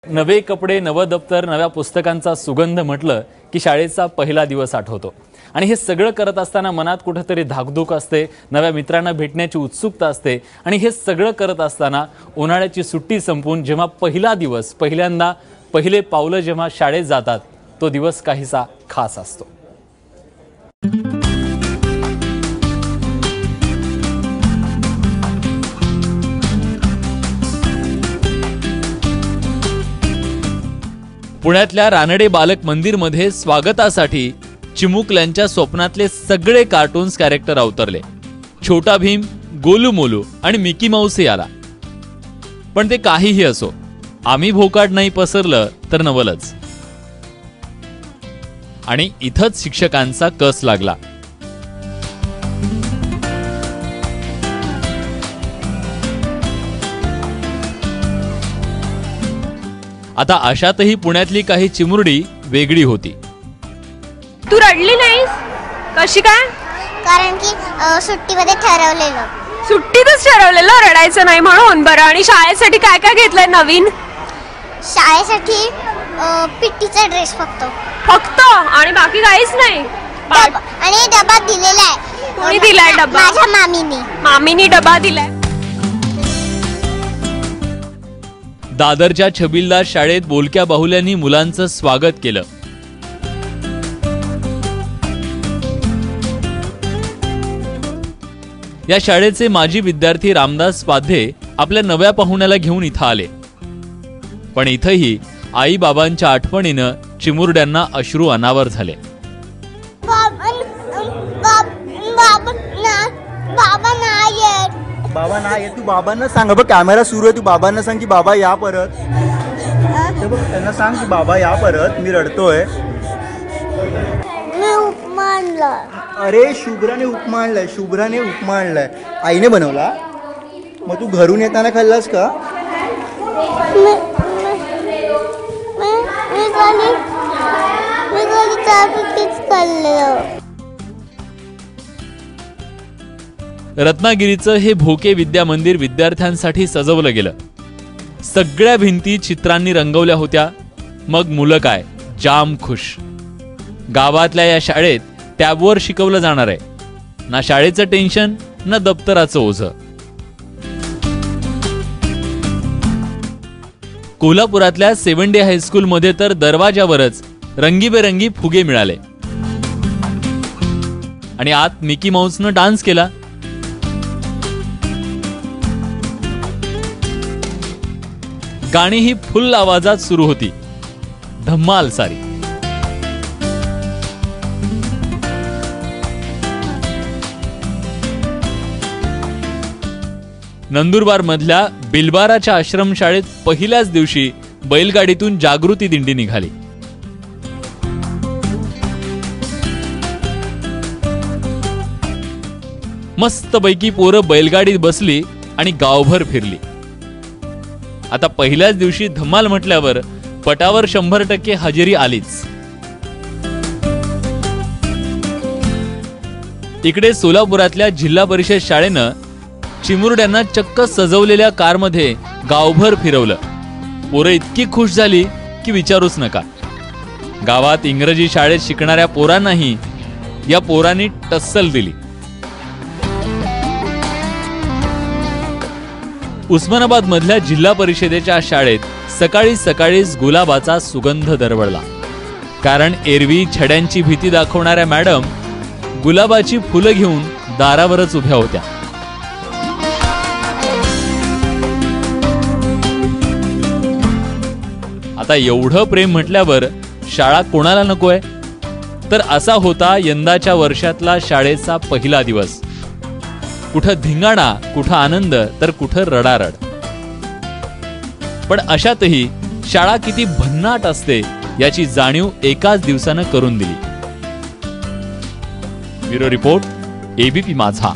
नवे कपडे, नवं दप्तर, नव्या पुस्तकांचा सुगंध म्हटलं की शाळेचा पहिला दिवस आठवतो। आणि हे सगळं करत असताना मनात कुठेतरी धाकधूक असते, नव्या मित्रांना भेटण्याची उत्सुकता असते। आणि हे सगळं करत असताना उन्हाळ्याची सुट्टी संपून जेव्हा पहिला दिवस, पहिल्यांदा पहिले पावलं जेव्हा शाळेत जातात, तो दिवस काहीसा खास असतो। पुण्यातल्या रानडे बालक मंदिर मध्ये स्वागतासाठी चिमुकल्यांच्या स्वप्नातले सगळे कार्टून्स कॅरेक्टर अवतरले। छोटा भीम, गोलू मोलू आणि मिकी माऊस आला। पण ते काहीही असो, आम्ही भोकाड नाही पसरलं तर नवलच। आणि इथंच शिक्षकांचा कस लागला। आता अशातही पुण्यातली काही चिमुरडी वेगळी होती। तू रडली नाहीस? कशी काय? कारण की सुट्टीमध्ये ठरवलेलं। सुट्टीतच ठरवलेलं रडायचं नाही म्हणून। बरं, आणि शाळेसाठी काय काय घेतलंय नवीन? शाळेसाठी पिट्टीचा ड्रेस फक्त आणि बाकी काहीच नाही? आणि डबा दिलेला आहे। कोणी दिलाय डबा? माझ्या मामीने। मामीने डबा दिलाय। दादरच्या छबिलदार शाळेत बोलक्या बाहुल्यांनी मुलांचं स्वागत केलं। या शाळेचे माजी विद्यार्थी रामदास पाध्ये आपल्या नव्या पाहुण्याला घेऊन इथं आले। पण इथंही आई बाबांच्या आठवणीनं चिमुरड्यांना अश्रू अनावर झाले। बाबा नाही, तू बाबांना सांग। बघ कॅमेरा सुरू आहे, तू बाबांना सांग की बाबा या परत। त्यांना सांग की बाबा या परत, मी रडतोय। मी उपमा आणला। अरे शुभ्राने उपमा आणलाय, शुभ्राने उपमा आणलाय। आईने बनवला? मग तू घरून येताना खाल्लास का? रत्नागिरीचं हे भोके विद्या मंदिर विद्यार्थ्यांसाठी सजवलं गेलं। सगळ्या भिंती चित्रांनी रंगवल्या होत्या। मग मुलं काय जाम खुश। गावातल्या या शाळेत टॅबवर शिकवलं जाणार आहे। ना शाळेचं टेन्शन, ना दप्तराचं ओझं। कोल्हापुरातल्या 7 डे हायस्कूल मध्ये तर दरवाजावरच रंगीबेरंगी फुगे मिळाले। आणि आत मिकी माऊसनं डान्स केला। गाणी ही फुल आवाजात सुरू होती, धम्माल सारी। नंदुरबार मधल्या बिलबाराच्या आश्रमशाळेत पहिल्याच दिवशी बैलगाडीतून जागृती दिंडी निघाली। मस्तपैकी पोरं बैलगाडीत बसली आणि गावभर फिरली। आता पहिल्याच दिवशी धमाल म्हटल्यावर पटावर 100% हजेरी आलीच। इकडे सोलापुरातल्या जिल्हा परिषद शाळेनं चिमुरड्यांना चक्क सजवलेल्या कारमध्ये गावभर फिरवलं। पोरं इतकी खुश झाली की विचारूच नका। गावात इंग्रजी शाळेत शिकणाऱ्या पोरांनाही या पोरांनी टस्सल दिली। उस्मानाबाद मधल्या जिल्हा परिषदेच्या शाळेत सकाळी सकाळीच गुलाबाचा सुगंध दरवळला। कारण एरवी छड्यांची भीती दाखवणाऱ्या मॅडम गुलाबाची फुलं घेऊन दारावरच उभ्या होत्या। आता एवढं प्रेम म्हटल्यावर शाळा कोणाला नकोय? तर असा होता यंदाच्या वर्षातला शाळेचा पहिला दिवस। कुठं धिंगाणा, कुठं आनंद, तर कुठं रडारड। पण अशातही शाळा किती भन्नाट असते याची जाणीव एकाच दिवसानं करून दिली। ब्युरो रिपोर्ट, एबीपी माझा।